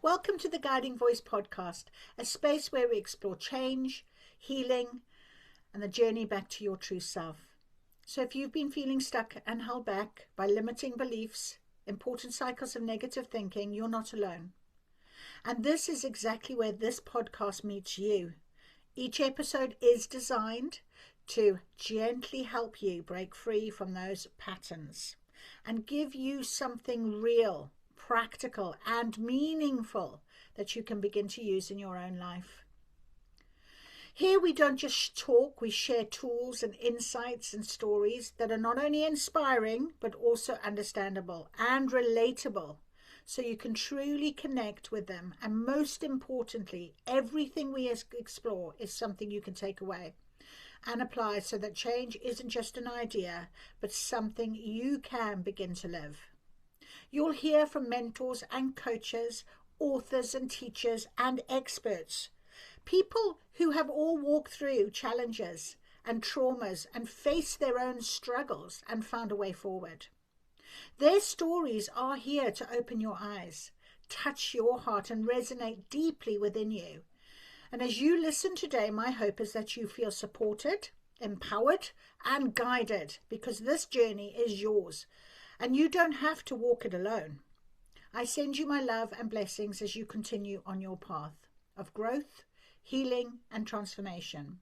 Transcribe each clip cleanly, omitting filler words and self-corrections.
Welcome to the Guiding Voice podcast, a space where we explore change, healing, and the journey back to your true self. So if you've been feeling stuck and held back by limiting beliefs, important cycles of negative thinking, you're not alone. And this is exactly where this podcast meets you. Each episode is designed to gently help you break free from those patterns and give you something real, practical, and meaningful that you can begin to use in your own life. Here we don't just talk, we share tools and insights and stories that are not only inspiring but also understandable and relatable, so you can truly connect with them. And most importantly, everything we explore is something you can take away and apply, so that change isn't just an idea but something you can begin to live. You'll hear from mentors and coaches, authors and teachers and experts, people who have all walked through challenges and traumas and faced their own struggles and found a way forward. Their stories are here to open your eyes, touch your heart, and resonate deeply within you. And as you listen today, my hope is that you feel supported, empowered, and guided, because this journey is yours. And you don't have to walk it alone. I send you my love and blessings as you continue on your path of growth, healing, and transformation.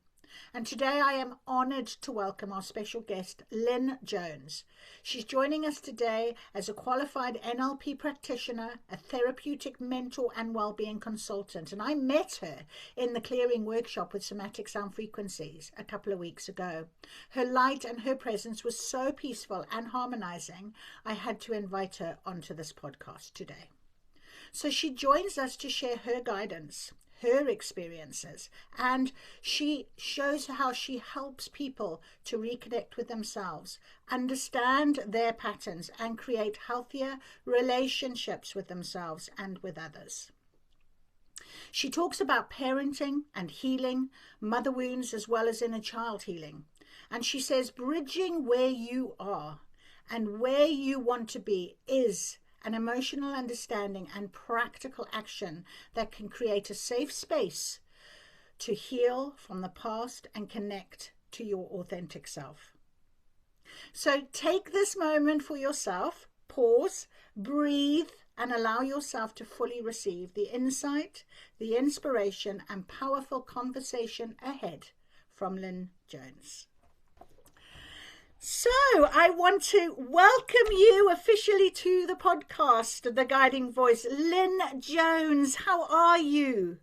And today I am honoured to welcome our special guest, Lynn Jones. She's joining us today as a qualified NLP practitioner, a therapeutic mentor and wellbeing consultant. And I met her in the clearing workshop with somatic sound frequencies a couple of weeks ago. Her light and her presence was so peaceful and harmonizing, I had to invite her onto this podcast today. So she joins us to share her guidance, her experiences, and she shows how she helps people to reconnect with themselves, understand their patterns, and create healthier relationships with themselves and with others. She talks about parenting and healing, mother wounds as well as inner child healing. And she says bridging where you are and where you want to be is an emotional understanding and practical action that can create a safe space to heal from the past and connect to your authentic self. So take this moment for yourself, pause, breathe, and allow yourself to fully receive the insight, the inspiration, and powerful conversation ahead from Lynn Jones. So I want to welcome you officially to the podcast, The Guiding Voice. Lynn Jones, how are you?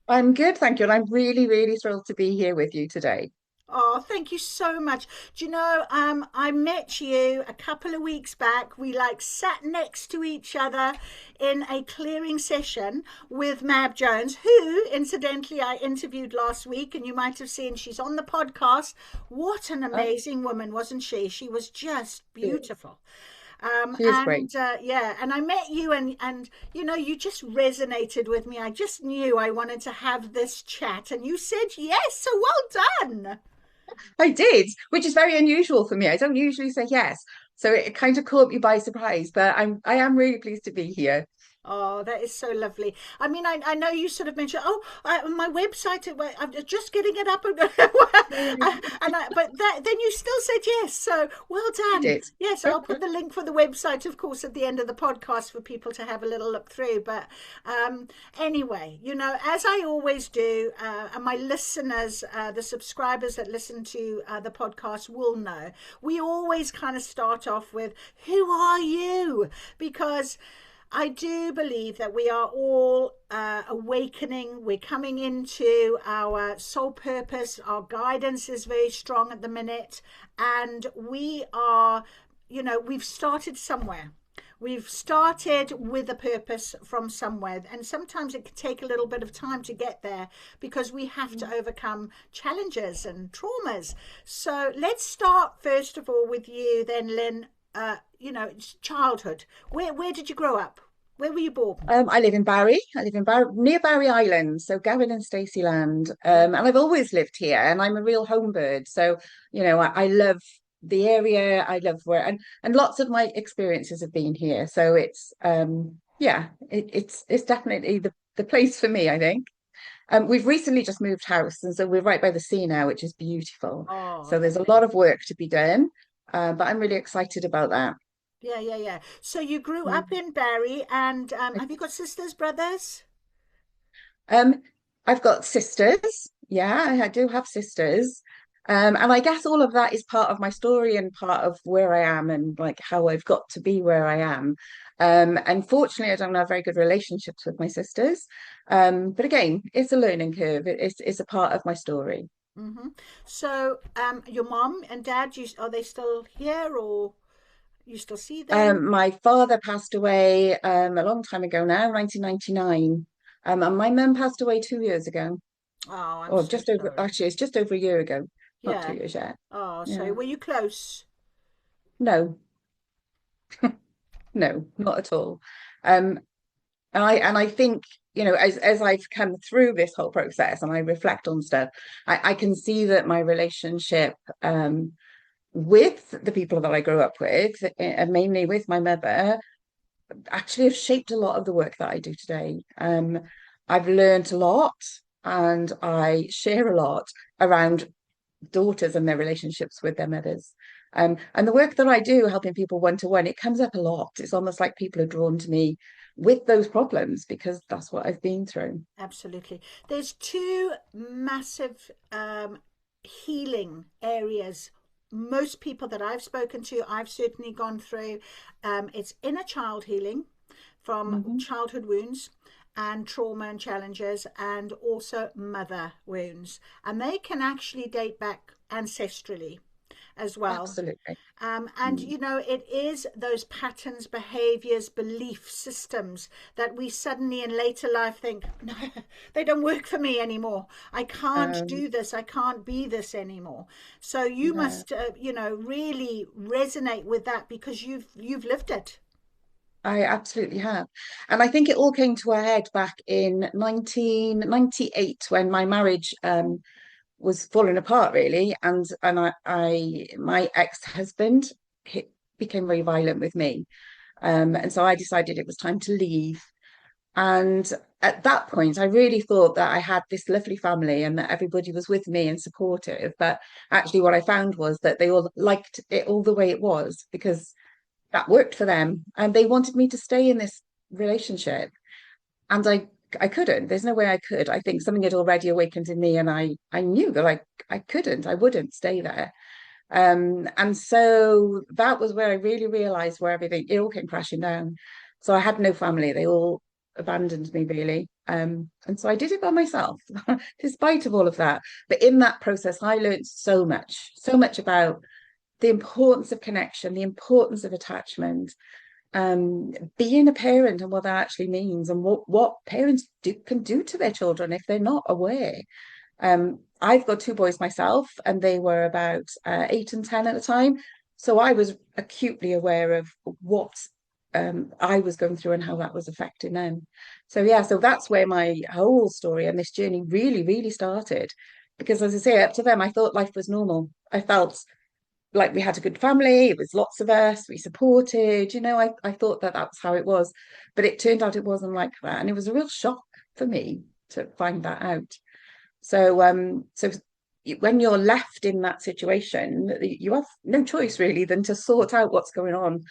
I'm good, thank you. And I'm really, really thrilled to be here with you today. Oh, thank you so much. Do you know, I met you a couple of weeks back. We sat next to each other in a clearing session with Mab Jones, who incidentally I interviewed last week, and you might have seen she's on the podcast. What an Oh, amazing woman, wasn't she? She was just beautiful. she is great. Yeah, and I met you, and you know, you just resonated with me. I just knew I wanted to have this chat, and you said yes, so well done. I did, which is very unusual for me. I don't usually say yes. So it kind of caught me by surprise, but I am really pleased to be here. Oh, that is so lovely. I mean, I know you sort of mentioned, my website, I'm just getting it up. Then you still said yes. So well I done. did. Yes, I'll put the link for the website, of course, at the end of the podcast for people to have a little look through. But anyway, you know, as I always do, and my listeners, the subscribers that listen to the podcast will know, we always kind of start off with, who are you? Because I do believe that we are all awakening. We're coming into our soul purpose. Our guidance is very strong at the minute. And we are, you know, we've started somewhere. We've started with a purpose from somewhere. And sometimes it can take a little bit of time to get there because we have to overcome challenges and traumas. So let's start, first of all, with you then, Lynn. You know, childhood. Where did you grow up? Where were you born? I live in Barry. I live in Barry, near Barry Island, so Gowan and Staceyland. Wow. And I've always lived here, and I'm a real home bird. So, I love the area. I love where, and lots of my experiences have been here. So it's yeah, it's definitely the place for me, I think. We've recently just moved house, and so we're right by the sea now, which is beautiful. Oh, So there's a lovely. lot of work to be done, but I'm really excited about that. Yeah, yeah, yeah. So you grew up Mm. in Barry, and have you got sisters, brothers? Um, I've got sisters. Yeah, I do have sisters. And I guess all of that is part of my story and part of where I am and like how I've got to be where I am. And fortunately, I don't have very good relationships with my sisters. But again, it's a learning curve. It's a part of my story. Mm-hmm. So, your mom and dad, are they still here, or you still see them? My father passed away a long time ago now, 1999. And my mum passed away 2 years ago, Oh, I'm or so just over, sorry. actually, it's just over a year ago, not Yeah. 2 years yet. Oh, sorry. Yeah. Were you close? No, no, not at all. Um, and I think, as I've come through this whole process and I reflect on stuff, I can see that my relationship with the people that I grew up with, and mainly with my mother, actually have shaped a lot of the work that I do today. I've learned a lot and I share a lot around daughters and their relationships with their mothers. And the work that I do, helping people one to one, it comes up a lot. It's almost like people are drawn to me with those problems because that's what I've been through. Absolutely. There's two massive healing areas. Most people that I've spoken to, I've certainly gone through. It's inner child healing from Hmm. childhood wounds and trauma and challenges, and also mother wounds. And they can actually date back ancestrally as well. Absolutely. And Mm. it is those patterns, behaviors, belief systems that we suddenly in later life think, no, they don't work for me anymore. I can't Um, do this. I can't be this anymore. So you yeah, must, really resonate with that because you've lived it. I absolutely have. And I think it all came to a head back in 1998 when my marriage was falling apart really, and I my ex-husband became very violent with me, and so I decided it was time to leave. And at that point, I really thought that I had this lovely family and that everybody was with me and supportive. But actually, what I found was that they all liked it all the way it was because that worked for them, and they wanted me to stay in this relationship, and I couldn't. There's no way I could. I think something had already awakened in me, and I knew that I couldn't. I wouldn't stay there. And so that was where I really realized where everything it all came crashing down. So I had no family. They all abandoned me really. And so I did it by myself, despite of all of that. But in that process, I learned so much about the importance of connection, the importance of attachment, being a parent and what that actually means, and what parents can do to their children if they're not aware. I've got two boys myself, and they were about 8 and 10 at the time. So I was acutely aware of what I was going through and how that was affecting them. So yeah, so that's where my whole story and this journey really, really started. Because as I say, up to them, I thought life was normal. I felt like we had a good family. It was lots of us. We supported. I thought that that's how it was, but it turned out it wasn't like that, and it was a real shock for me to find that out. So when you're left in that situation, you have no choice really than to sort out what's going on,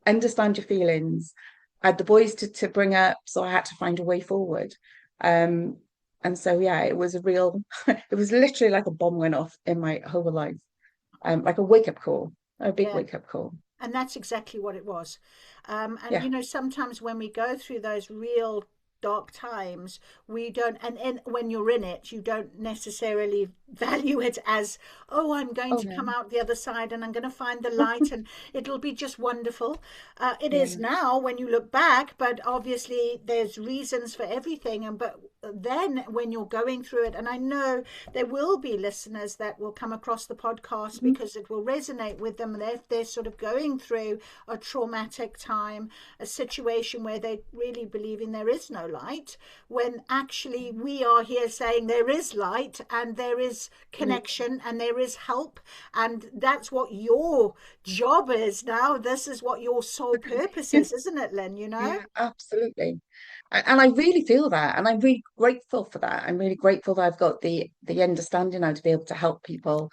understand your feelings. I had the boys to bring up, so I had to find a way forward. Um, and so yeah, it was a real, it was literally like a bomb went off in my whole life, like a wake up call, a big Yeah. wake up call. And that's exactly what it was. And Yeah. sometimes when we go through those real dark times, we don't, and when you're in it, you don't necessarily value it as, oh, I'm going Oh to come no. out the other side and I'm going to find the light and it'll be just wonderful. It is Yeah. now when you look back, but obviously there's reasons for everything. But then when you're going through it, and I know there will be listeners that will come across the podcast Mhm. because it will resonate with them, and if they're sort of going through a traumatic time, a situation where they really believing there is no light, when actually we are here saying there is light and there is connection and there is help. And that's what your job is now. This is what your sole purpose is, isn't it, Lynn? You know? Yeah, absolutely. And I really feel that, and I'm really grateful for that. I'm really grateful that I've got the understanding now to be able to help people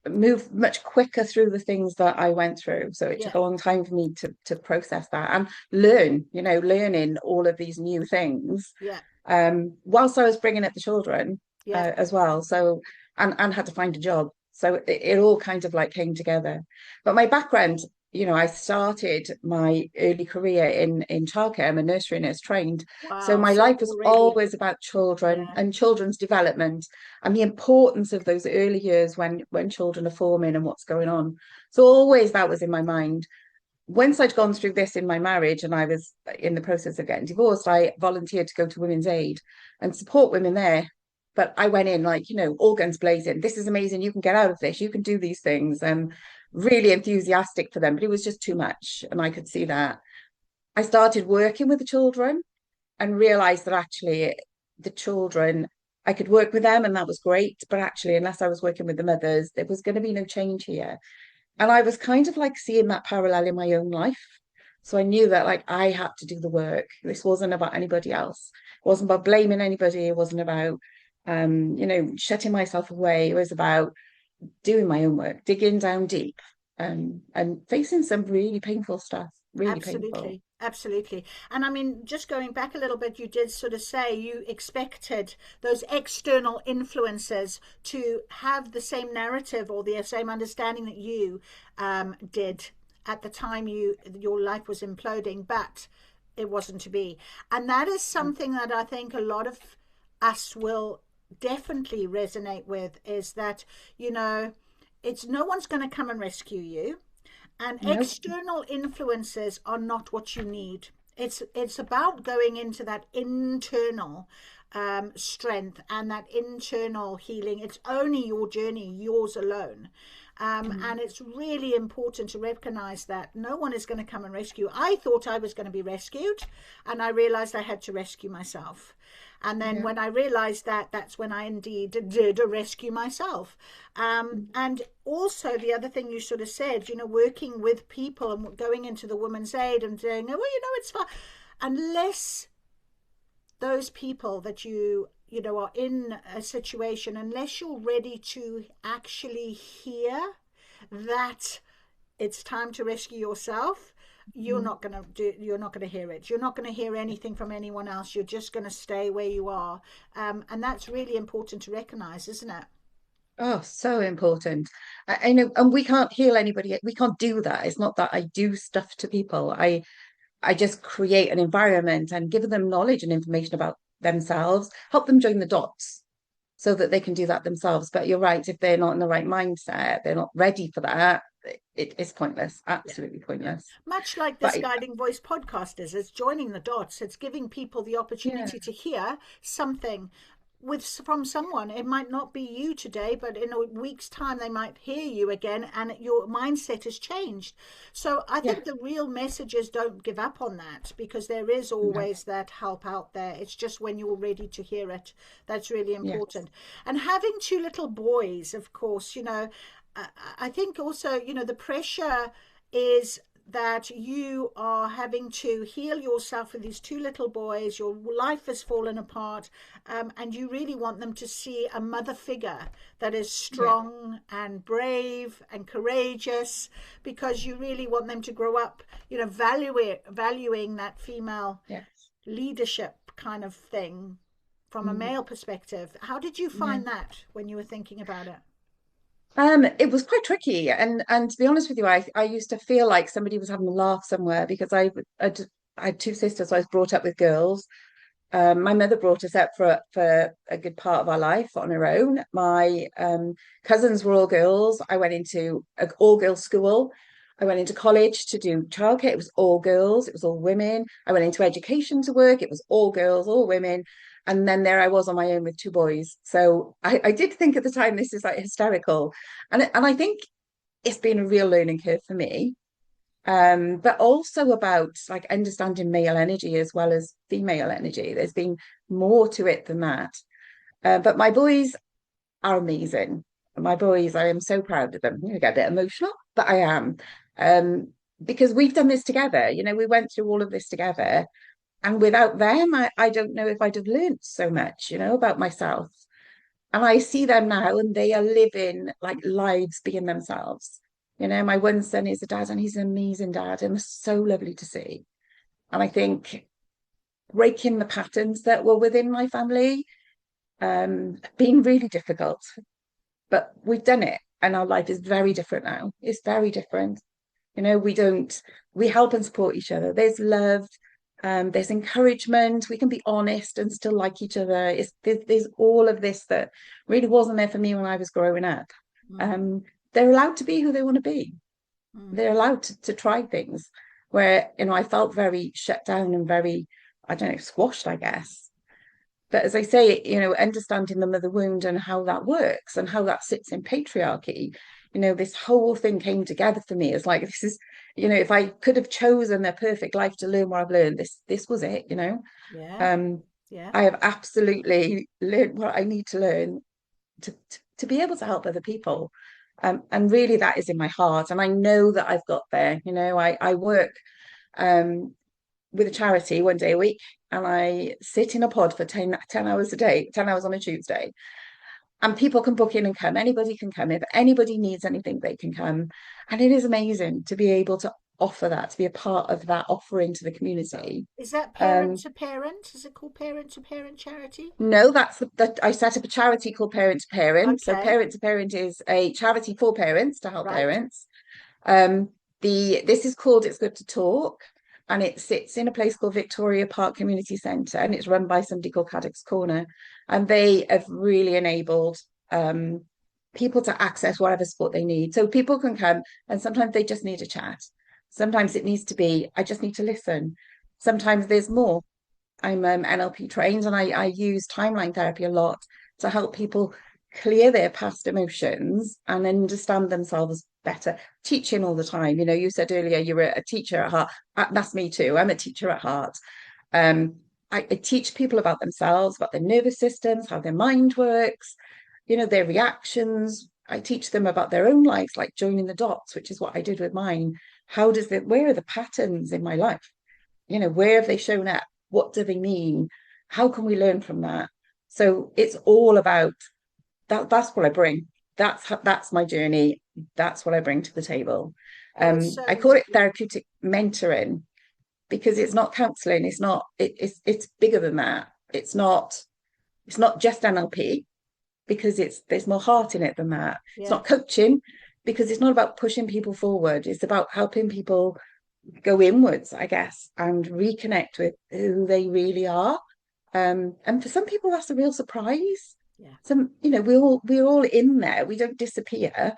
move much quicker through the things that I went through. So it took Yeah, a long time for me to process that and learn, learning all of these new things yeah, whilst I was bringing up the children yeah. as well. So and had to find a job. So it all kind of like came together. But my background, I started my early career in childcare. I'm a nursery nurse trained. So Wow. my So life was already, always about children yeah, and children's development and the importance of those early years when children are forming and what's going on. So always that was in my mind. Once I'd gone through this in my marriage and I was in the process of getting divorced, I volunteered to go to Women's Aid and support women there. But I went in like, all guns blazing. This is amazing. You can get out of this. You can do these things. And really enthusiastic for them. But it was just too much. And I could see that. I started working with the children and realized that actually the children, I could work with them and that was great. But actually, unless I was working with the mothers, there was going to be no change here. And I was kind of like seeing that parallel in my own life. So I knew that like I had to do the work. This wasn't about anybody else. It wasn't about blaming anybody. It wasn't about shutting myself away. It was about doing my own work, digging down deep, and facing some really painful stuff, really painful. absolutely, absolutely. And I mean, just going back a little bit, you did sort of say you expected those external influences to have the same narrative or the same understanding that you did at the time your life was imploding, but it wasn't to be. And that is something that I think a lot of us will definitely resonate with, is that, you know, it's no one's going to come and rescue you, and No, external influences are not what you need. It's about going into that internal strength and that internal healing. It's only your journey, yours alone. And it's really important to recognize that no one is going to come and rescue. I thought I was going to be rescued, and I realized I had to rescue myself. And then yeah, when I realized that, that's when I indeed did rescue myself. And also, the other thing you sort of said, you know, working with people and going into the women's aid and saying, well, you know, it's fine. Unless those people that you know are in a situation, unless you're ready to actually hear that it's time to rescue yourself, you're not going to hear it. You're not going to hear anything from anyone else. You're just going to stay where you are. And that's really important to recognize, isn't it? oh, so important. I know, and we can't heal anybody. We can't do that. It's not that I do stuff to people. I just create an environment and give them knowledge and information about themselves, help them join the dots so that they can do that themselves. But you're right, if they're not in the right mindset, they're not ready for that, it is pointless, Yeah. absolutely Yeah. pointless. Much like this But guiding voice podcast is, it's joining the dots. It's giving people the yeah, opportunity to hear something from someone. It might not be you today, but in a week's time they might hear you again and your mindset has changed. So I yeah, think the real message is don't give up on that, because there is no, always that help out there. It's just when you're ready to hear it. That's really yes, important. And having two little boys, of course, you know, I think also, you know, the pressure is that you are having to heal yourself with these two little boys. Your life has fallen apart, and you really want them to see a mother figure that is yeah, strong and brave and courageous, because you really want them to grow up, you know, valuing that female yes. leadership kind of thing from a Mm, male perspective. How did you yeah. find that when you were thinking about it? It was quite tricky, and to be honest with you, I used to feel like somebody was having a laugh somewhere because I had two sisters. So I was brought up with girls. My mother brought us up for a good part of our life on her own. My cousins were all girls. I went into an all girls school. I went into college to do childcare. It was all girls. It was all women. I went into education to work. It was all girls, all women. And then there I was on my own with two boys. So I did think at the time this is like hysterical. And I think it's been a real learning curve for me. but also about like understanding male energy as well as female energy. There's been more to it than that. But my boys are amazing. My boys, I am so proud of them. I get a bit emotional, but I am. Um, because we've done this together. We went through all of this together. And without them, I don't know if I'd have learned so much, about myself. And I see them now and they are living like lives being themselves. My one son is a dad and he's an amazing dad and it's so lovely to see. And I think breaking the patterns that were within my family, been really difficult, but we've done it and our life is very different now. It's very different. We help and support each other. There's love, there's encouragement. We can be honest and still like each other. There's all of this that really wasn't there for me when I was growing up. Mm, Um, they're allowed to be who they want to be. mm. They're allowed to try things where, I felt very shut down and very, I don't know, squashed, I guess. But as I say, understanding the mother wound and how that works and how that sits in patriarchy, this whole thing came together for me. It's like this is, if I could have chosen a perfect life to learn what I've learned, this was it. Yeah, Um, yeah. I have absolutely learned what I need to learn to be able to help other people. And really that is in my heart. And I know that I've got there. I work um with a charity 1 day a week and I sit in a pod for 10 hours a day, 10 hours on a Tuesday. And people can book in and come. Anybody can come. If anybody needs anything, they can come. And it is amazing to be able to offer that, to be a part of that offering to the community. Is that parent Um, to parent? Is it called parent to parent charity? no, that I set up a charity called Parent to Parent. So Okay, Parent to Parent is a charity for parents to help right. parents. Um, this is called It's Good to Talk, and it sits in a place called Victoria Park Community Centre, and it's run by somebody called Caddick's Corner, and they have really enabled people to access whatever support they need. So people can come, and sometimes they just need a chat. Sometimes it needs to be, I just need to listen. Sometimes there's more. I'm NLP trained and I use timeline therapy a lot to help people clear their past emotions and understand themselves better. Teaching all the time. You said earlier you were a teacher at heart. That's me too. I'm a teacher at heart. Um, I teach people about themselves, about their nervous systems, how their mind works, their reactions. I teach them about their own lives, like joining the dots, which is what I did with mine. Where are the patterns in my life? Where have they shown up? What do they mean? How can we learn from that? So it's all about that. That's what I bring. That's my journey. That's what I bring to the table. Oh, it's so I call it lovely. therapeutic mentoring because it's not counseling. It's not. It's bigger than that. It's not just NLP because there's more heart in it than that. It's Yeah. not coaching because it's not about pushing people forward. It's about helping people go inwards, I guess, and reconnect with who they really are. And for some people, that's a real surprise. Yeah. We're all in there. We don't disappear.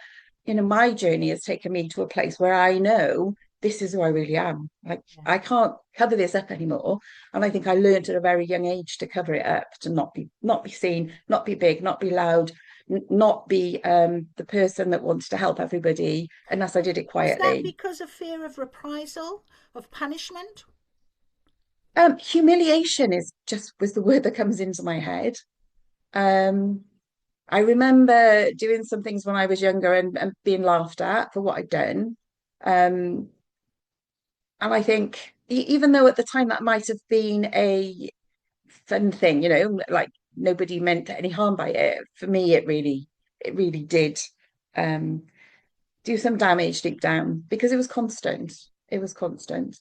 My journey has taken me to a place where I know this is who I really am. Like Yeah. I can't cover this up anymore. And I think I learned at a very young age to cover it up, to not be seen, not be big, not be loud, not be the person that wants to help everybody, unless I did it Was that quietly. because of fear of reprisal, of punishment? Humiliation is just was the word that comes into my head. Um, I remember doing some things when I was younger and being laughed at for what I'd done. Um, and I think even though at the time that might have been a fun thing, like nobody meant any harm by it, for me it really did um, do some damage deep down because it was constant. It was constant.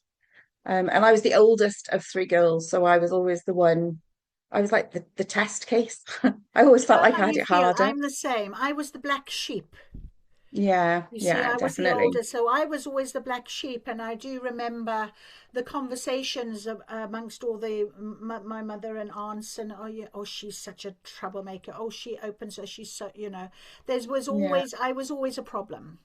And I was the oldest of three girls, so I was always the one. I was like the test case. I always I felt know like how I had you it feel. harder. I'm the same. I was the black sheep. Yeah, You see, yeah, I was the definitely. oldest, so I was always the black sheep, and I do remember the conversations amongst all the my mother and aunts, and oh yeah, oh she's such a troublemaker. Oh, she opens her, she's so There was Yeah, always I was always a problem.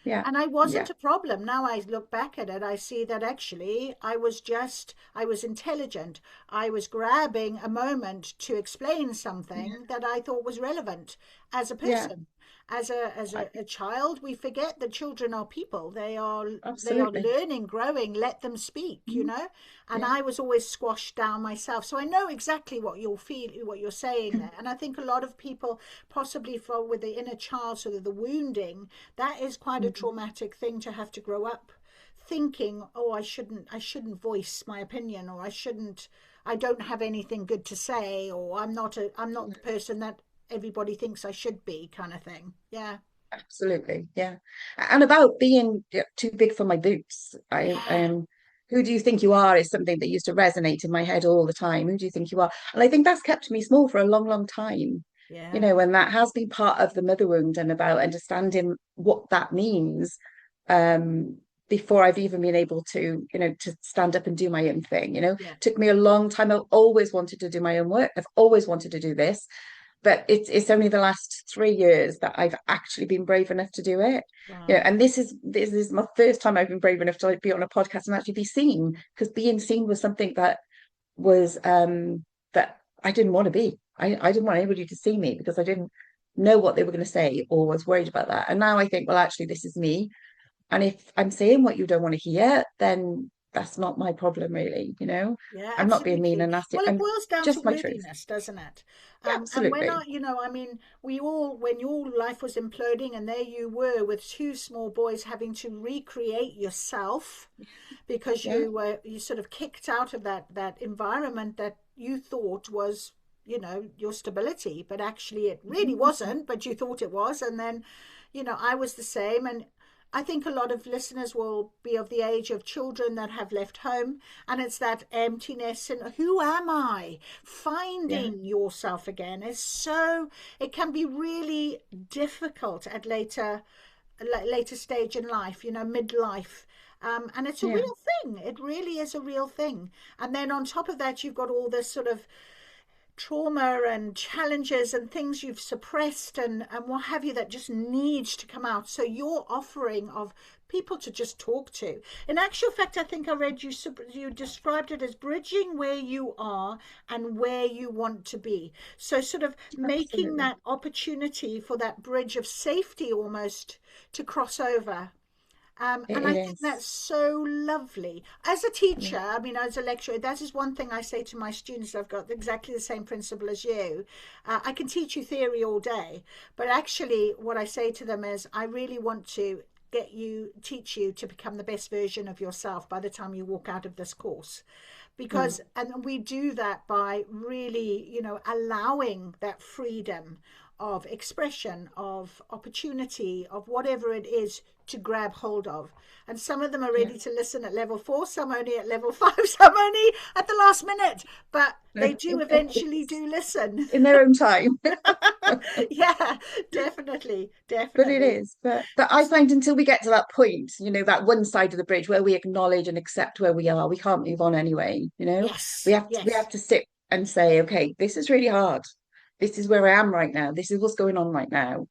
yeah, And I wasn't yeah, a problem. Now I look back at it, I see that actually I was intelligent. I was grabbing a moment to explain yeah, something that I thought was relevant as a yeah, person. a child, we forget that children are people. They are Absolutely. learning, growing. Let them speak, Mhm. And Yeah. I was always squashed down myself, so I know exactly what you're saying there. And I think a lot of people, possibly from with the inner child, sort of the wounding, that is quite a Mhm. traumatic thing to have to grow up thinking, oh, I shouldn't voice my opinion, or I don't have anything good to say, or I'm not the person that everybody thinks I should be, kind of thing. Yeah. Absolutely, yeah. And about being, yeah, too big for my boots. Yeah. Who do you think you are is something that used to resonate in my head all the time. Who do you think you are? And I think that's kept me small for a long, long time. Yeah. And that has been part of the mother wound and about understanding what that means, um, before I've even been able to, to stand up and do my own thing. Yeah. Took me a long time. I've always wanted to do my own work. I've always wanted to do this, but it's only the last 3 years that I've actually been brave enough to do it. Wow. And this is my first time I've been brave enough to, like, be on a podcast and actually be seen, because being seen was something that was, that I didn't want to be. I didn't want anybody to see me because I didn't know what they were going to say, or was worried about that. And now I think, well, actually, this is me. And if I'm saying what you don't want to hear, then that's not my problem, really. Yeah, I'm not being mean absolutely. and nasty. Well, it I'm boils down to just my truth. worthiness, doesn't it? And when Absolutely. we all, when your life was imploding, and there you were with two small boys having to recreate yourself because Yeah. you sort of kicked out of that environment that you thought was, your stability, but actually it really Mhm. wasn't, but you thought it was. And then, I was the same. And I think a lot of listeners will be of the age of children that have left home, and it's that emptiness and who am I? Yeah. Finding yourself again is so, it can be really difficult at later stage in life, midlife. And it's a Yeah. real thing. It really is a real thing. And then on top of that, you've got all this sort of trauma and challenges and things you've suppressed and what have you that just needs to come out. So your offering of people to just talk to. In actual fact, I think I read you described it as bridging where you are and where you want to be. So sort of making Absolutely. that opportunity for that bridge of safety almost to cross over. And I It think that's is. so lovely. As a Yeah. teacher, I mean, as a lecturer, that is one thing I say to my students. I've got exactly the same principle as you. I can teach you theory all day, but actually, what I say to them is, I really want to teach you to become the best version of yourself by the time you walk out of this course. Mm. And we do that by really, allowing that freedom of expression, of opportunity, of whatever it is to grab hold of. And some of them are Yeah. ready to listen at level 4, some only at level 5, some only at the last minute, but they do eventually do listen. In their own time. Yeah, definitely, But it definitely. is. But I find until we get to that point, that one side of the bridge where we acknowledge and accept where we are, we can't move on anyway. We Yes, have yes. to sit and say, okay, this is really hard. This is where I am right now. This is what's going on right now.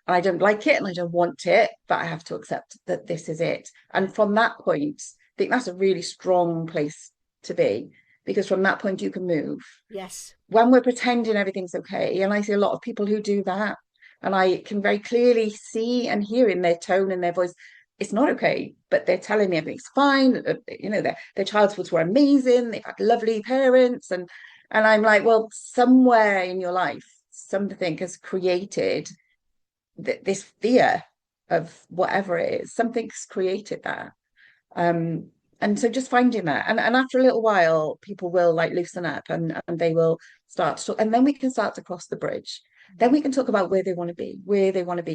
I don't like it and I don't want it, but I have to accept that this is it. Yeah. And from that point, I think that's a really strong place to be, because from that point you can move. Yes. When we're pretending everything's okay, and I see a lot of people who do that, and I can very clearly see and hear in their tone and their voice, it's not okay, but they're telling me everything's fine. Their childhoods were amazing. They've had lovely parents, and I'm like, well, somewhere in your life, something has created this fear of whatever it is. Something's created that. Um, and so just finding that. And after a little while, people will like loosen up, and they will start to talk. And then we can start to cross the bridge. Then we can talk about where they want to be,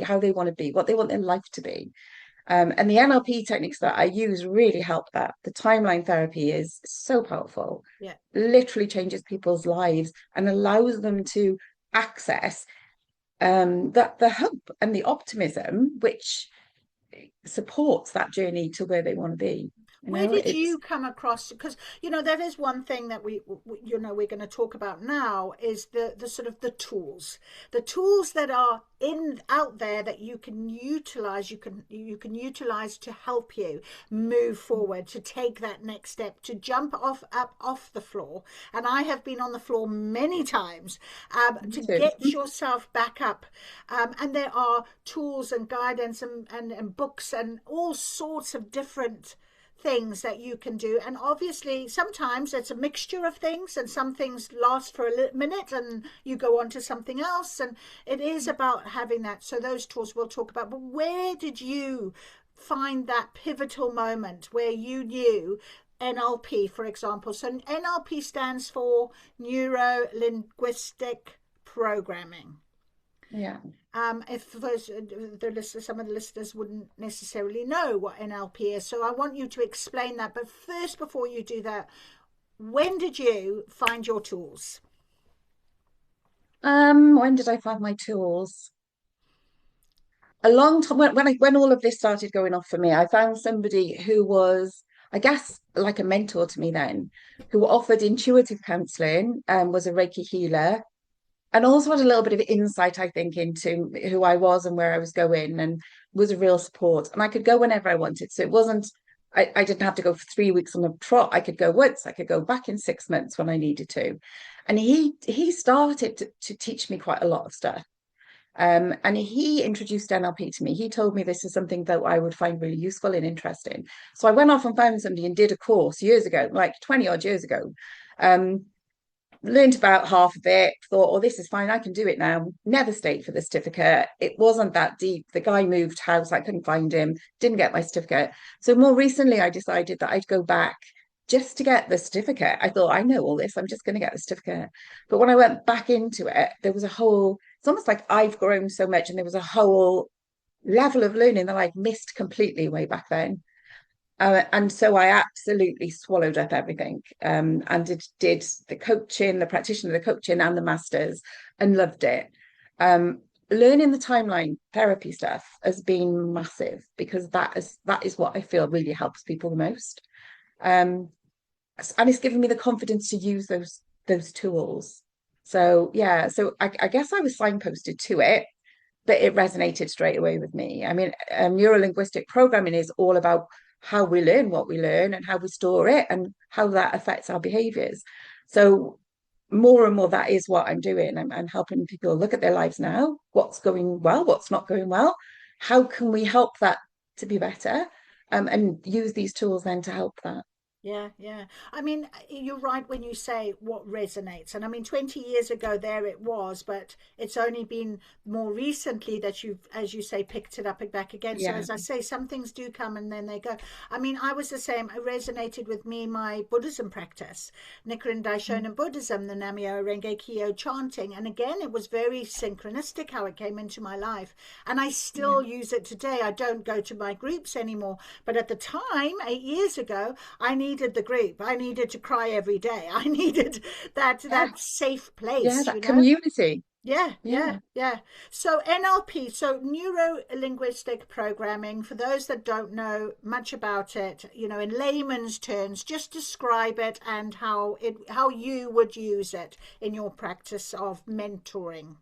how they want to be, what they want their life to be. And the NLP techniques that I use really help that. The timeline therapy is so powerful, Yeah. literally changes people's lives and allows them to access, the hope and the optimism which supports that journey to where they want to be. You Where know, did it's you come across? Because that is one thing that we're going to talk about now is the sort of the tools that are in out there that you can utilize. You can utilize to help you move forward, to take that next step, to jump off the floor. And I have been on the floor many times, me to too. get yourself back up. And there are tools and guidance and books and all sorts of different things that you can do. And obviously sometimes it's a mixture of things, and some things last for a minute and you go on to something else, and it is about having that. So those tools we'll talk about, but where did you find that pivotal moment where you knew NLP, for example? So NLP stands for Neuro-Linguistic Programming. Yeah. If those, some of the listeners wouldn't necessarily know what NLP is, so I want you to explain that. But first, before you do that, when did you find your tools? When did I find my tools? A long time when all of this started going off for me, I found somebody who was, I guess, like a mentor to me then, who offered intuitive counseling and was a Reiki healer, and also had a little bit of insight, I think, into who I was and where I was going, and was a real support. And I could go whenever I wanted. So it wasn't, I didn't have to go for 3 weeks on a trot. I could go once, I could go back in 6 months when I needed to. And he started to teach me quite a lot of stuff. And he introduced NLP to me. He told me this is something that I would find really useful and interesting. So I went off and found somebody and did a course years ago, like 20 odd years ago. Um, Learned about half of it, thought, oh, this is fine, I can do it now. Never stayed for the certificate. It wasn't that deep. The guy moved house, I couldn't find him, didn't get my certificate. So more recently, I decided that I'd go back just to get the certificate. I thought, I know all this, I'm just going to get the certificate. But when I went back into it, there was a whole, it's almost like I've grown so much, and there was a whole level of learning that I'd missed completely way back then. And so I absolutely swallowed up everything, and did the coaching, the practitioner, the coaching, and the masters, and loved it. Learning the timeline therapy stuff has been massive, because that is what I feel really helps people the most. Um, and it's given me the confidence to use those tools. So yeah, so I guess I was signposted to it, but it resonated straight away with me. I mean, neuro-linguistic programming is all about how we learn what we learn and how we store it and how that affects our behaviors. So more and more, that is what I'm doing. I'm helping people look at their lives now, what's going well, what's not going well, how can we help that to be better, and use these tools then to help that. Yeah, yeah. I mean, you're right when you say what resonates. And I mean, 20 years ago, there it was, but it's only been more recently that you've, as you say, picked it up back again. So, Yeah. as I say, some things do come and then they go. I mean, I was the same. It resonated with me, my Buddhism practice, Nichiren Daishonin Buddhism, the Namyo Renge Kyo chanting. And again, it was very synchronistic how it came into my life. And I Yeah. still use it today. I don't go to my groups anymore. But at the time, 8 years ago, I needed the group. I needed to cry every day. I needed Yeah. that safe Yeah. place, That community. Yeah, yeah, Yeah. yeah. So NLP, so neuro linguistic programming, for those that don't know much about it, in layman's terms, just describe it and how you would use it in your practice of mentoring.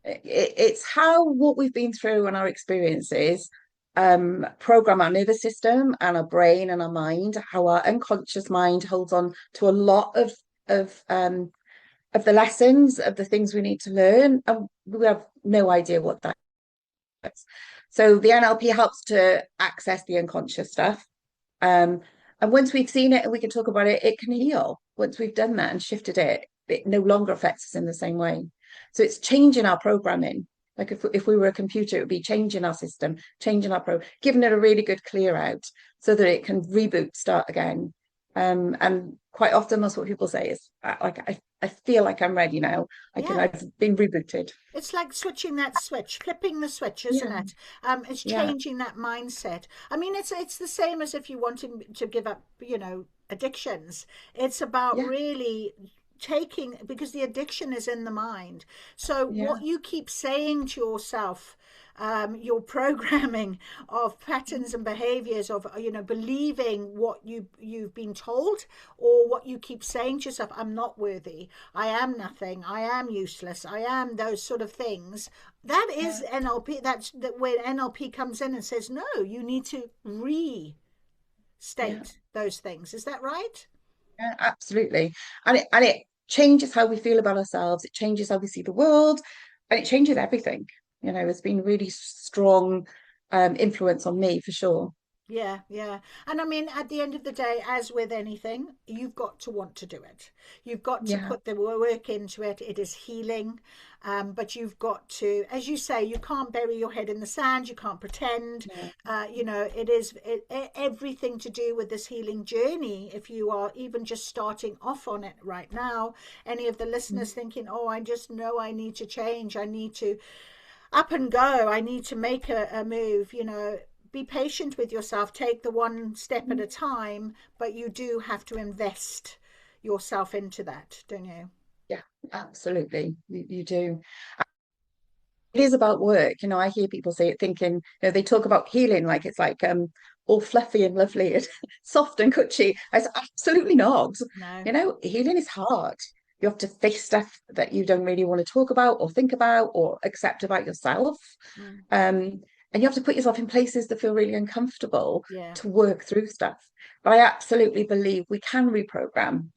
It's how what we've been through and our experiences program our nervous system and our brain and our mind, how our unconscious mind holds on to a lot of of the lessons, of the things we need to learn, and we have no idea what that is. So the NLP helps to access the unconscious stuff. um and once we've seen it and we can talk about it, it can heal. Once we've done that and shifted it, it no longer affects us in the same way. So it's changing our programming. Like if we were a computer, it would be changing our system, changing our giving it a really good clear out so that it can reboot, start again. And quite often that's what people say is, I feel like I'm ready now. Yeah. I've been rebooted. It's like switching that switch, flipping the switch, isn't Yeah, it? It's yeah, changing that mindset. I mean, it's the same as if you wanted to give up, addictions. It's about yeah, really taking, because the addiction is in the mind. So Yeah. what you keep saying to yourself, your programming of patterns and behaviors of, believing what you've been told, or what you keep saying to yourself, I'm not worthy, I am nothing, I am useless, I am those sort of things. That is Yeah. NLP. That's that where NLP comes in and says, no, you need to restate Yeah. those things. Is that right? Yeah, absolutely. And it changes how we feel about ourselves. It changes how we see the world, and it changes everything. It's been really strong influence on me for sure. Yeah, yeah. And I mean, at the end of the day, as with anything, you've got to want to do it. You've got to Yeah. put the work into it. It is healing. But you've got to, as you say, you can't bury your head in the sand. You can't pretend. No. It is everything to do with this healing journey. If you are even just starting off on it right now, any of the Mm. listeners thinking, oh, I just know I need to change. I need to up and go. I need to make a move, be patient with yourself, take the one step at a time, but you do have to invest yourself into that, don't you? Yeah, absolutely. You do. It is about work. I hear people say it thinking, they talk about healing like it's like all fluffy and lovely and soft and cushy. It's absolutely not. No. Healing is hard. You have to face stuff that you don't really want to talk about or think about or accept about yourself. Mm. Um, and you have to put yourself in places that feel really uncomfortable Yeah. to work through stuff. But I absolutely believe we can reprogram,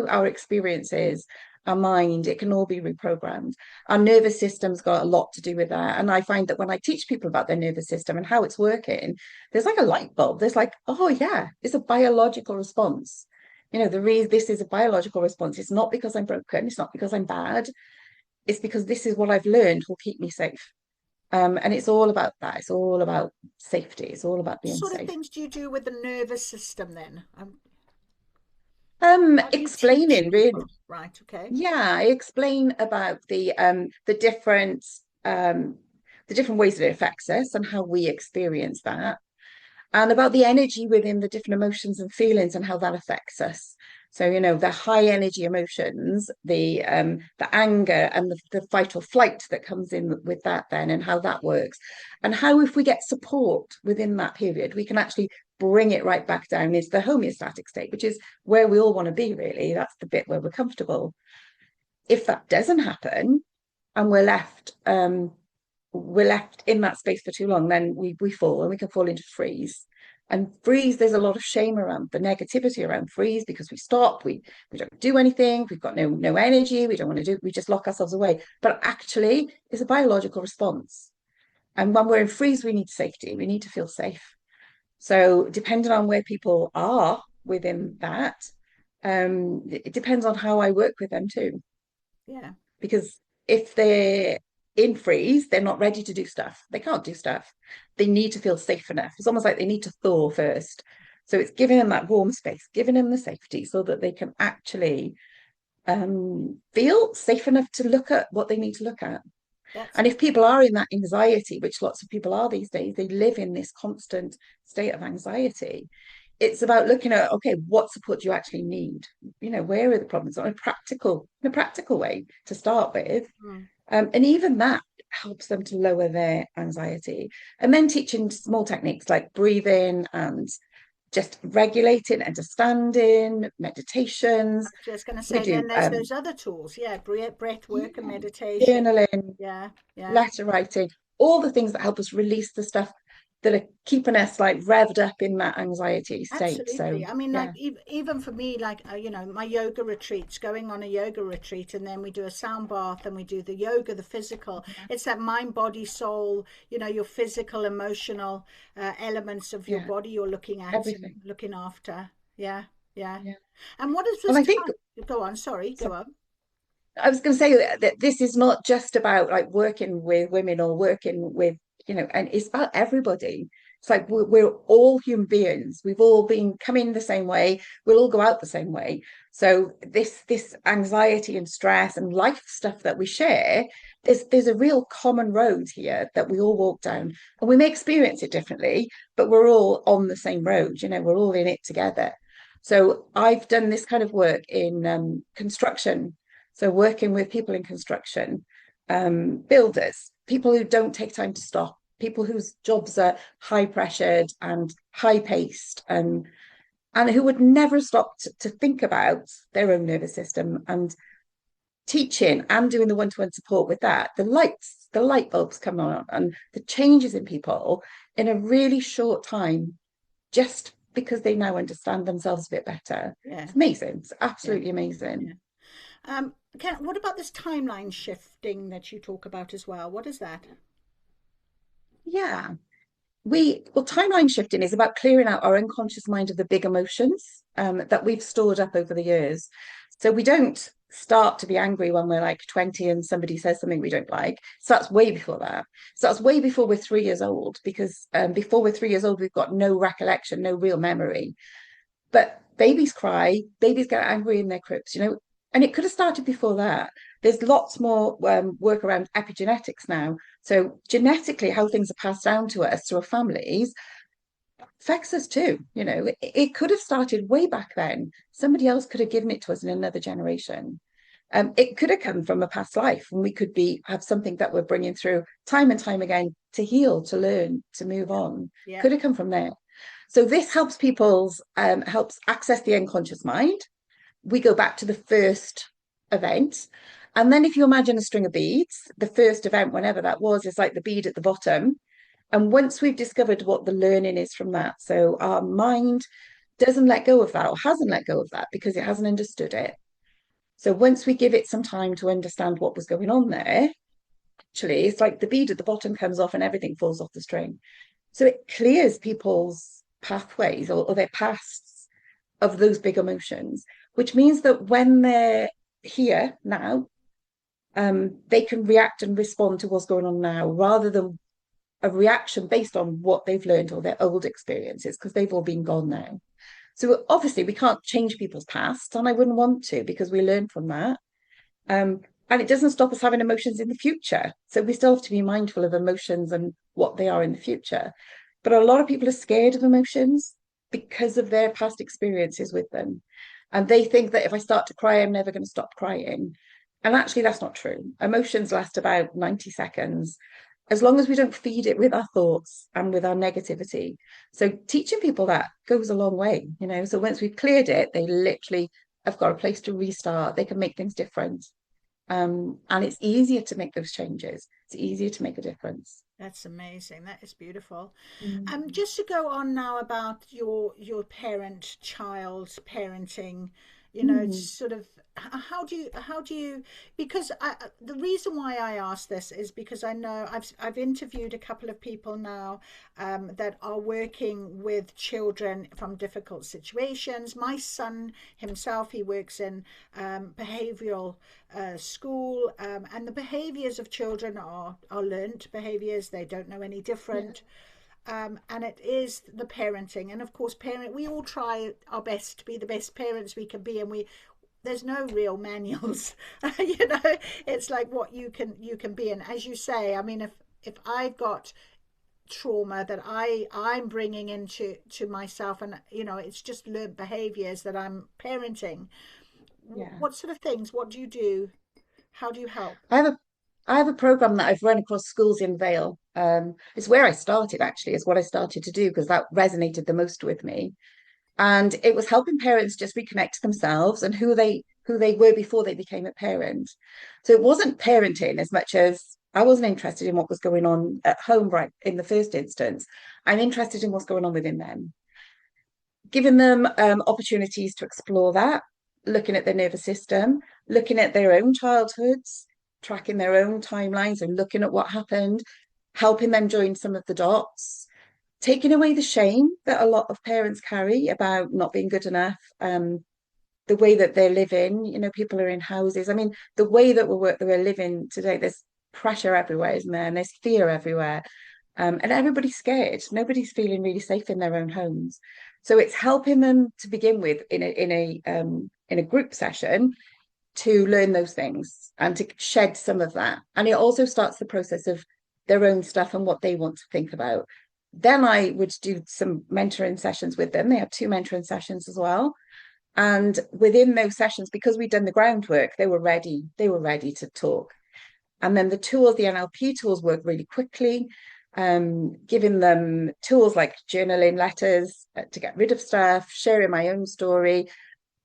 our experiences, our mind, it can all be reprogrammed. Our nervous system's got a lot to do with that. And I find that when I teach people about their nervous system and how it's working, there's like a light bulb. There's like, oh yeah, it's a biological response. The reason this is a biological response. It's not because I'm broken. It's not because I'm bad. It's because this is what I've learned will keep me safe. And it's all about that. It's all about safety. It's all about being Sort of safe. things do you do with the nervous system then? How do you teach Explaining really. people? Right, okay. Yeah, I explain about um the different ways that it affects us and how we experience that, and about the energy within the different emotions and feelings and how that affects us. So, the high energy emotions, the anger and the fight or flight that comes in with that then, and how that works. And how if we get support within that period, we can actually bring it right back down into the homeostatic state, which is where we all want to be, really. That's the bit where we're comfortable. If that doesn't happen and we're left in that space for too long, then we fall, and we can fall into freeze. And freeze, there's a lot of shame around the negativity around freeze, because we stop, we don't do anything, we've got no energy, we don't want to do, we just lock ourselves away. But actually, it's a biological response. And when we're in freeze, we need safety, we need to feel safe. So depending on where people are within that, it depends on how I work with them too. Yeah. Because if they're in freeze, they're not ready to do stuff. They can't do stuff. They need to feel safe enough. It's almost like they need to thaw first. So it's giving them that warm space, giving them the safety so that they can actually feel safe enough to look at what they need to look at. That's And if people are in that anxiety, which lots of people are these days, they live in this constant state of anxiety. It's about looking at, okay, what support do you actually need? Where are the problems in a practical way to start with. mm, And even that helps them to lower their anxiety. And then teaching small techniques like breathing and just regulating, understanding, meditations. just going to We say, do then there's those other tools. Yeah, breath work and yeah, meditation. journaling, Yeah, yeah. letter writing, all the things that help us release the stuff that are keeping us like revved up in that anxiety state. So Absolutely. I mean, like yeah, even for me, like my yoga retreats, going on a yoga retreat, and then we do a sound bath, and we do the yoga, the physical. It's that mind, body, soul. Your physical, emotional elements of your yeah, body you're looking at and everything. looking after. Yeah, yeah. Yeah. And what is And this I think time? Go on. Sorry. Go so on. I was going to say that this is not just about like working with women or working with, and it's about everybody. It's like we're all human beings. We've all been coming the same way. We'll all go out the same way. So this anxiety and stress and life stuff that we share, there's a real common road here that we all walk down, and we may experience it differently, but we're all on the same road. We're all in it together. So I've done this kind of work in construction. So working with people in construction, builders, people who don't take time to stop, people whose jobs are high pressured and high paced, and who would never stop to think about their own nervous system, and teaching and doing the one-to-one support with that, the light bulbs come on and the changes in people in a really short time, just because they now understand themselves a bit better. Yeah. It's amazing. It's Yeah. absolutely amazing. Yeah. What about this timeline shifting that you talk about as well? What is that? Yeah. Well, timeline shifting is about clearing out our unconscious mind of the big emotions that we've stored up over the years. So we don't start to be angry when we're like 20 and somebody says something we don't like. It starts way before that. It starts way before we're 3 years old, because before we're 3 years old, we've got no recollection, no real memory. But babies cry, babies get angry in their cribs, and it could have started before that. There's lots more work around epigenetics now. So genetically, how things are passed down to us through our families affects us too. It could have started way back then. Somebody else could have given it to us in another generation. It could have come from a past life, and we could have something that we're bringing through time and time again to heal, to learn, to move Yeah. on. Yeah. Could have come from there. So this helps helps access the unconscious mind. We go back to the first event. And then if you imagine a string of beads, the first event, whenever that was, is like the bead at the bottom. And once we've discovered what the learning is from that, so our mind doesn't let go of that, or hasn't let go of that, because it hasn't understood it. So once we give it some time to understand what was going on there, actually, it's like the bead at the bottom comes off and everything falls off the string. So it clears people's pathways, or their pasts of those big emotions, which means that when they're here now, they can react and respond to what's going on now, rather than a reaction based on what they've learned or their old experiences, because they've all been gone now. So obviously we can't change people's past, and I wouldn't want to, because we learn from that. And it doesn't stop us having emotions in the future. So we still have to be mindful of emotions and what they are in the future. But a lot of people are scared of emotions because of their past experiences with them. And they think that if I start to cry, I'm never going to stop crying. And actually, that's not true. Emotions last about 90 seconds, as long as we don't feed it with our thoughts and with our negativity. So teaching people that goes a long way. So once we've cleared it, they literally have got a place to restart. They can make things different. And it's easier to make those changes. It's easier to make a difference. That's amazing. That is beautiful. Mm. Just to go on now about your parent-child parenting, it's Mm. sort of how do you because the reason why I ask this is because I know I've interviewed a couple of people now that are working with children from difficult situations. My son himself, he works in behavioral school, and the behaviors of children are learnt behaviors. They don't know any Yeah. different. And it is the parenting, and of course we all try our best to be the best parents we can be, and there's no real manuals. It's like what you can be. And as you say, I mean, if I've got trauma that I'm bringing to myself, and it's just learned behaviors that I'm parenting, Yeah. what sort of things, what do you do, how do you help? I have a I have a program that I've run across schools in Vale. It's where I started, actually. It's what I started to do because that resonated the most with me. And it was helping parents just reconnect to themselves and who they were before they became a parent. So it wasn't parenting as much as I wasn't interested in what was going on at home right in the first instance. I'm interested in what's going on within them, giving them opportunities to explore that, looking at their nervous system, looking at their own childhoods, tracking their own timelines and looking at what happened, helping them join some of the dots, taking away the shame that a lot of parents carry about not being good enough, the way that they're living. People are in houses. I mean, the way that we're living today, there's pressure everywhere, isn't there? And there's fear everywhere. And everybody's scared. Nobody's feeling really safe in their own homes. So it's helping them to begin with in a group session to learn those things and to shed some of that. And it also starts the process of their own stuff and what they want to think about. Then I would do some mentoring sessions with them. They had 2 mentoring sessions as well. And within those sessions, because we'd done the groundwork, they were ready. They were ready to talk. And then the tools, the NLP tools, work really quickly, giving them tools like journaling letters to get rid of stuff, sharing my own story,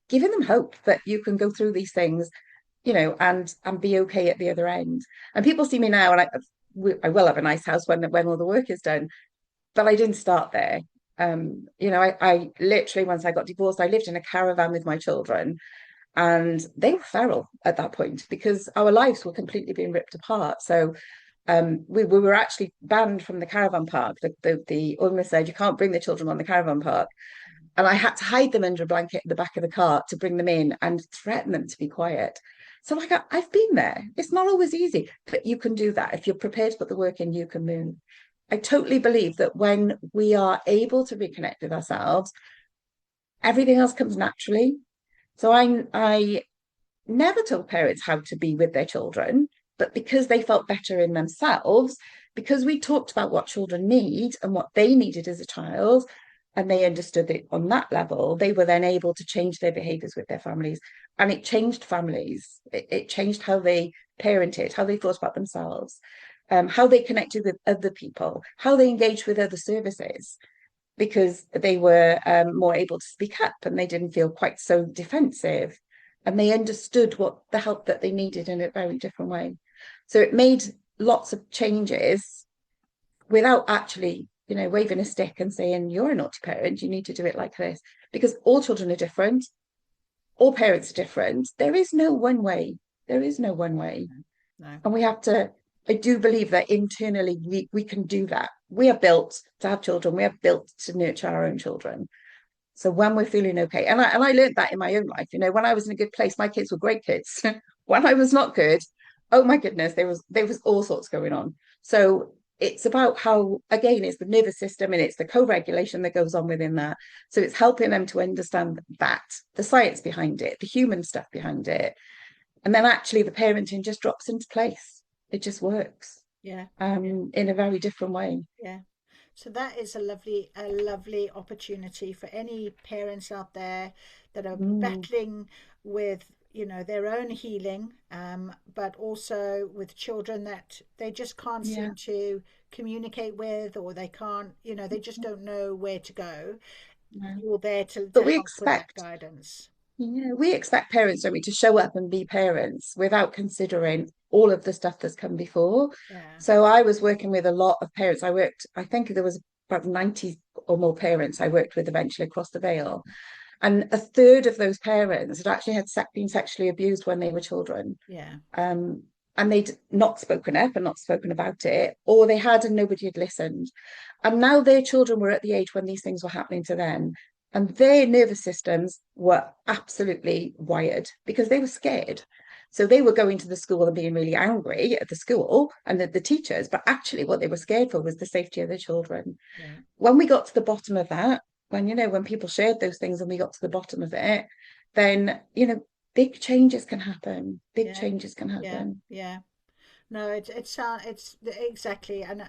giving them hope that you can go through these things, and be okay at the other end. And people see me now, and I will have a nice house when all the work is done, but I didn't start there. I literally, once I got divorced, I lived in a caravan with my children, and they were feral at that point because our lives were completely being ripped apart. So we were actually banned from the caravan park. The owner said you can't bring the children on the caravan park, and I had to hide them under a blanket in the back of the car to bring them in and threaten them to be quiet. So like I've been there. It's not always easy, but you can do that. If you're prepared to put the work in, you can move. I totally believe that when we are able to reconnect with ourselves, everything else comes naturally. So I never told parents how to be with their children, but because they felt better in themselves, because we talked about what children need and what they needed as a child, and they understood it on that level, they were then able to change their behaviors with their families. And it changed families. It changed how they parented, how they thought about themselves, how they connected with other people, how they engaged with other services, because they were more able to speak up and they didn't feel quite so defensive, and they understood what the help that they needed in a very different way. So it made lots of changes without actually, waving a stick and saying, you're a naughty parent, you need to do it like this, because all children are different, all parents are different. There is no one way. There is no one way. No. And we have to, I do believe that internally we can do that. We are built to have children. We are built to nurture our own children. So when we're feeling okay, and I learned that in my own life, when I was in a good place, my kids were great kids. When I was not good, oh my goodness, there was all sorts going on. So it's about how, again, it's the nervous system and it's the co-regulation that goes on within that. So it's helping them to understand that, the science behind it, the human stuff behind it. And then actually the parenting just drops into place. It just works. Yeah. In a very different way. Yeah. So that is a lovely opportunity for any parents out there that are Mm, battling with, their own healing, but also with children that they just can't yeah. seem to communicate with, or they can't, they just don't know where to go. No. You're there to But we help with that expect guidance. Yeah, we expect parents, don't we, to show up and be parents without considering all of the stuff that's come before. Yeah. So I was working with a lot of parents. I think there was about 90 or more parents I worked with eventually across the Vale. And a third of those parents had actually been sexually abused when they were children. Yeah. Um, and they'd not spoken up and not spoken about it, or they had and nobody had listened. And now their children were at the age when these things were happening to them. And their nervous systems were absolutely wired because they were scared. So they were going to the school and being really angry at the school and the teachers, but actually what they were scared for was the safety of their children. Yeah. When we got to the bottom of that, when people shared those things and we got to the bottom of it, then, big changes can happen. Big Yeah. changes can Yeah. happen. Yeah. No, it's exactly, and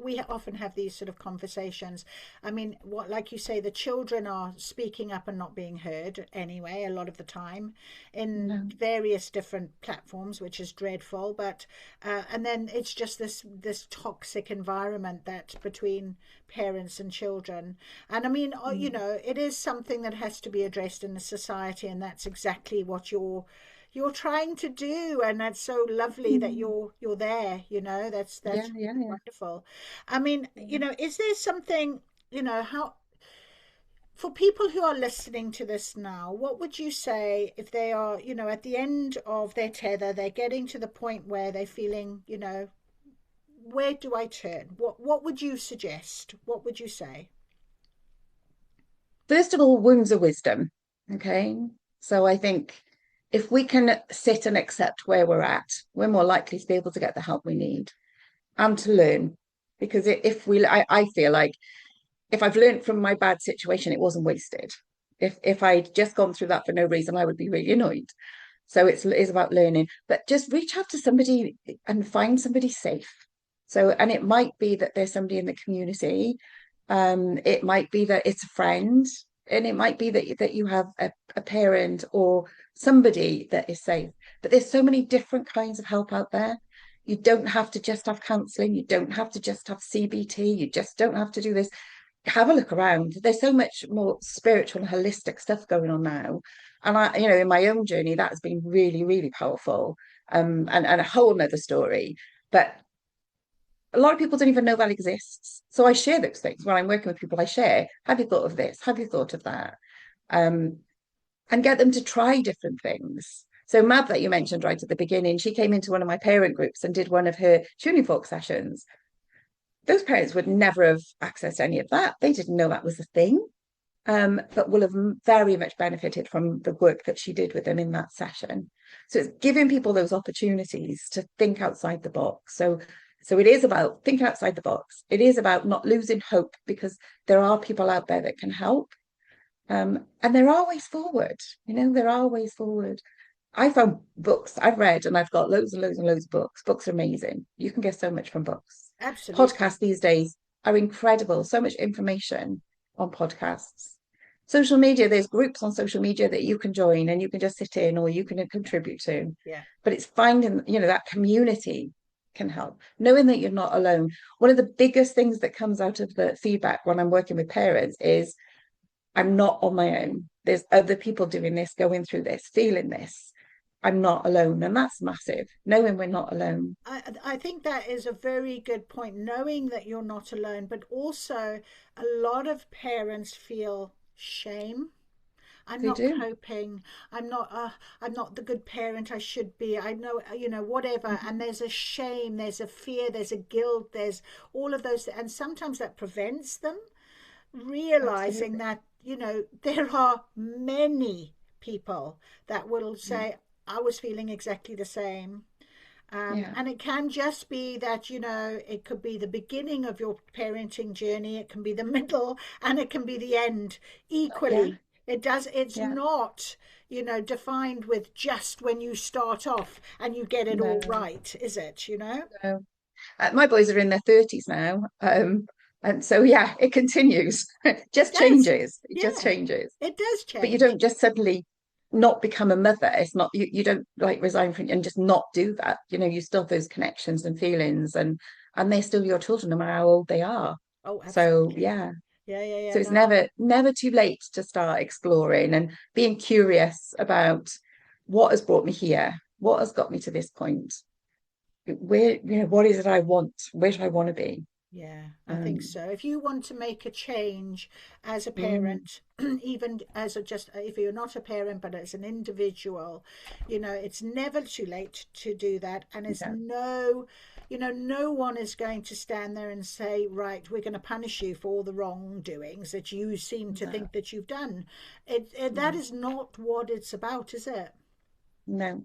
we often have these sort of conversations. I mean, what, like you say, the children are speaking up and not being heard anyway, a lot of the time, in No. various different platforms, which is dreadful. But and then it's just this toxic environment that between parents and children. And I mean, Mm. it is something that has to be addressed in the society, and that's exactly what you're trying to do, and that's so lovely that Mm. you're there, Yeah, that's yeah, really yeah. wonderful. I mean, Yeah. is there something, how, for people who are listening to this now, what would you say if they are, at the end of their tether, they're getting to the point where they're feeling, where do I turn? What would you suggest? What would you say? First of all, wounds are wisdom. Okay. So I think if we can sit and accept where we're at, we're more likely to be able to get the help we need and to learn. Because I feel like if I've learned from my bad situation, it wasn't wasted. If I'd just gone through that for no reason, I would be really annoyed. So it's about learning, but just reach out to somebody and find somebody safe. So, and it might be that there's somebody in the community. It might be that it's a friend, and it might be that you have a parent or somebody that is safe. But there's so many different kinds of help out there. You don't have to just have counselling. You don't have to just have CBT. You just don't have to do this. Have a look around. There's so much more spiritual and holistic stuff going on now. And in my own journey, that has been really, really powerful. And a whole nother story. But a lot of people don't even know that exists. So I share those things when I'm working with people. I share, have you thought of this? Have you thought of that? Um, and get them to try different things. So Mab, that you mentioned right at the beginning, she came into one of my parent groups and did one of her tuning fork sessions. Those parents would never have accessed any of that. They didn't know that was a thing, but will have very much benefited from the work that she did with them in that session. So it's giving people those opportunities to think outside the box. So it is about thinking outside the box. It is about not losing hope, because there are people out there that can help. And there are ways forward, there are ways forward. I found books I've read, and I've got loads and loads and loads of books. Books are amazing. You can get so much from books. Absolutely. Podcasts these days are incredible. So much information on podcasts. Social media, there's groups on social media that you can join and you can just sit in or you can contribute to. Yeah. But it's finding, that community can help. Knowing that you're not alone. One of the biggest things that comes out of the feedback when I'm working with parents is I'm not on my own. There's other people doing this, going through this, feeling this. I'm not alone. And that's massive, knowing we're not alone. I think that is a very good point, knowing that you're not alone, but also a lot of parents feel shame. I'm They not do. coping. I'm not the good parent I should be. I know, whatever. Mhm. And there's a shame, there's a fear, there's a guilt, there's all of those. And sometimes that prevents them realizing Absolutely. that, there are many people that will Yeah. say, I was feeling exactly the same. Yeah. And it can just be that, it could be the beginning of your parenting journey, it can be the middle, and it can be the end Yeah. equally. It's Yeah. not, defined with just when you start off and you get it all No, right, is it? no. My boys are in their 30s now. And so, yeah, it continues. It It just does. changes. It just Yeah, changes. it does But you change. don't just suddenly not become a mother. It's not, you don't like resign from and just not do that. You still have those connections and feelings, and they're still your children no matter how old they are. Oh, So, absolutely. yeah. Yeah, yeah, yeah. So it's No, never too late to start exploring and being curious about what has brought me here, what has got me to this point, where, what is it I want, where do I want to be? yeah, I think Um, so. If you want to make a change as a mm, parent, even as a just if you're not a parent but as an individual, it's never too late to do that. And it's yeah, no one is going to stand there and say, right, we're going to punish you for all the wrongdoings that you seem to no, think that you've done. That no, is not what it's about, is it? no.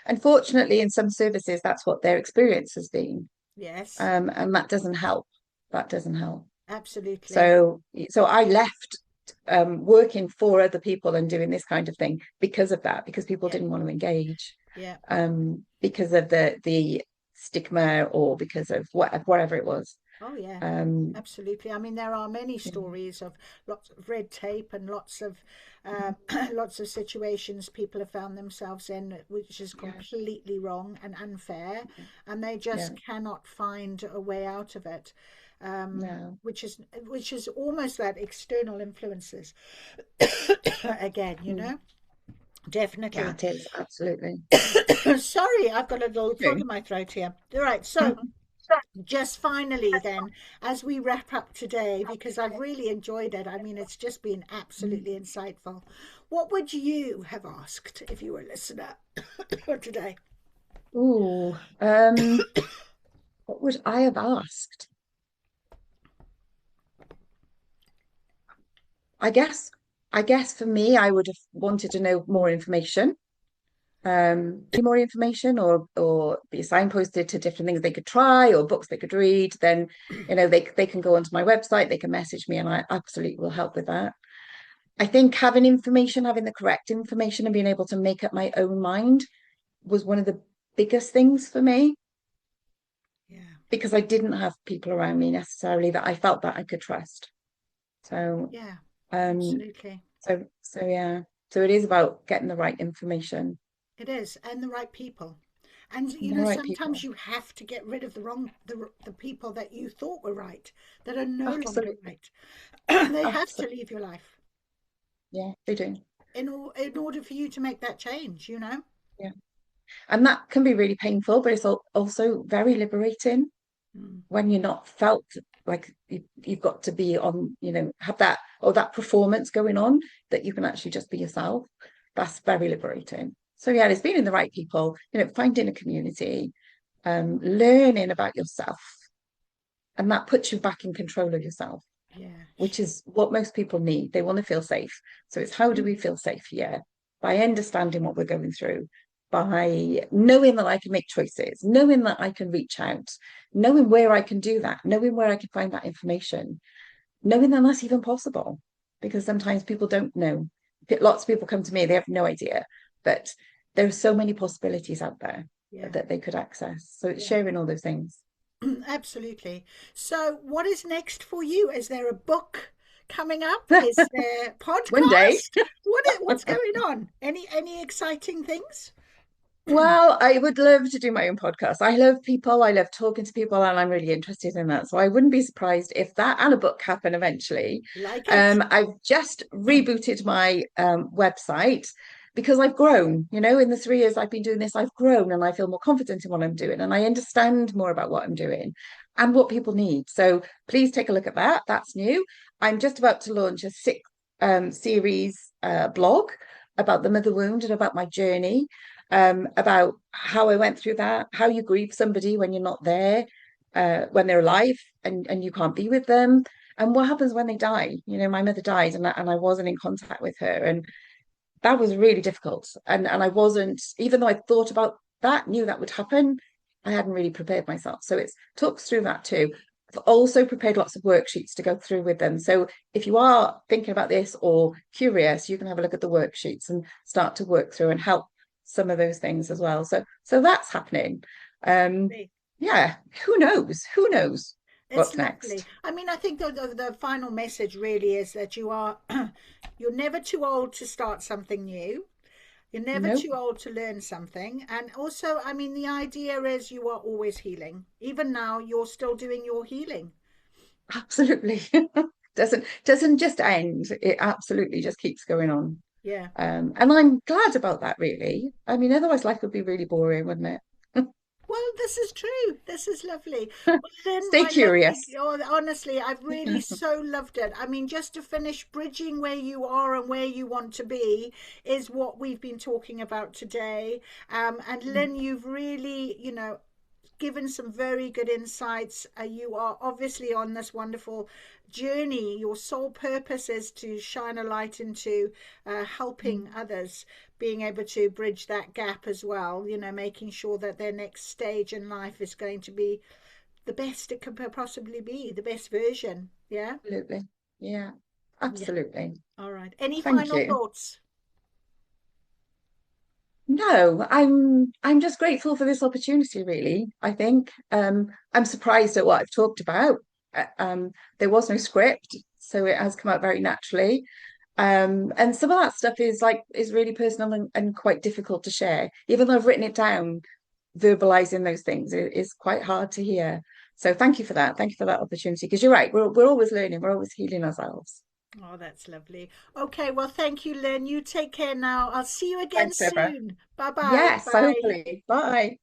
Unfortunately, in some services, that's what their experience has been. Yes, And that doesn't help. That doesn't help. absolutely. So I left working for other people and doing this kind of thing because of that, because people Yeah, didn't want to engage, yeah. because of the stigma or because of whatever it was. Oh, yeah, Um, absolutely. I mean, there are many yeah, stories of lots of red tape and lots of mhm, lots of situations people have found themselves in, which is yeah, completely wrong and unfair, and they yeah, just cannot find a way out of it. no, Which is almost that external influences again, mm, definitely. yeah, it is absolutely. Sorry, I've got a little frog Okay. in my throat here. All right, so Mhm. just finally, then, as we wrap up today, because I've really enjoyed it, I mean, it's just been absolutely insightful. What would you have asked if you were a listener today? Ooh, what would I have asked? I guess, I guess for me, I would have wanted to know more information, more information, or be signposted to different things they could try or books they could read. Then, they can go onto my website, they can message me, and I absolutely will help with that. I think having information, having the correct information, and being able to make up my own mind was one of the biggest things for me. Yeah, because I didn't have people around me necessarily that I felt that I could trust. So, Yeah, um, absolutely. so yeah. So it is about getting the right information, It is, and the right people. And and the right sometimes people. you have to get rid of the people that you thought were right that are no longer Absolutely. right. They have to Absolutely. leave your life Yeah, they do. in order for you to make that change, Yeah. And that can be really painful, but it's also very liberating Mm. when you're not felt like you've got to be on, have that or that performance going on, that you can actually just be yourself. That's very liberating. So yeah, it's being in the right people, finding a community, learning about yourself, and that puts you back in control of yourself, Yeah. which is what most people need. They want to feel safe. So it's, how do we feel safe here? By understanding what we're going through, by knowing that I can make choices, knowing that I can reach out, knowing where I can do that, knowing where I can find that information, knowing that that's even possible. Because sometimes people don't know. Lots of people come to me, they have no idea. But there are so many possibilities out there Yeah. that they could access. So it's Yeah. sharing all those things. Absolutely. So, what is next for you? Is there a book coming up? Is there One day. podcast? What's going on? Any exciting things? Well, I would love to do my own podcast. I love people, I love talking to people, and I'm really interested in that. So I wouldn't be surprised if that and a book happen eventually. Like it? I've just rebooted my website because I've grown, in the 3 years I've been doing this, I've grown and I feel more confident in what I'm doing and I understand more about what I'm doing and what people need. So please take a look at that. That's new. I'm just about to launch a 6 series blog about the mother wound and about my journey, about how I went through that, how you grieve somebody when you're not there, when they're alive and you can't be with them, and what happens when they die. My mother died, and I wasn't in contact with her, and that was really difficult. And I wasn't, even though I thought about that, knew that would happen, I hadn't really prepared myself. So it's talks through that too. I've also prepared lots of worksheets to go through with them. So if you are thinking about this or curious, you can have a look at the worksheets and start to work through and help some of those things as well. So that's happening. Um, yeah, who knows? Who knows It's what's lovely. next? I mean, I think the final message really is that you're never too old to start something new. You're never No, too old to learn something. And also, I mean, the idea is you are always healing. Even now, you're still doing your healing. absolutely. Doesn't just end. It absolutely just keeps going on. Yeah. And I'm glad about that, really. I mean, otherwise life would be really boring, wouldn't it? Well, this is true. This is lovely. Well, Lynn, Stay my lovely, curious. oh, honestly, I've really so loved it. I mean, just to finish, bridging where you are and where you want to be is what we've been talking about today. And Lynn, you've really, given some very good insights. You are obviously on this wonderful journey. Your sole purpose is to shine a light into helping others, being able to bridge that gap as well, making sure that their next stage in life is going to be the best it could possibly be, the best version. Yeah. Absolutely. Yeah, Yeah. absolutely. All right. Any Thank final you. thoughts? No, I'm just grateful for this opportunity, really. I think I'm surprised at what I've talked about. There was no script, so it has come out very naturally. And some of that stuff is really personal and quite difficult to share. Even though I've written it down, verbalizing those things is quite hard to hear. So thank you for that. Thank you for that opportunity. Because you're right, we're always learning, we're always healing ourselves. Oh, that's lovely. Okay, well, thank you, Lynn. You take care now. I'll see you again Thanks, Deborah. soon. Bye bye. Yes, Bye. hopefully. Bye.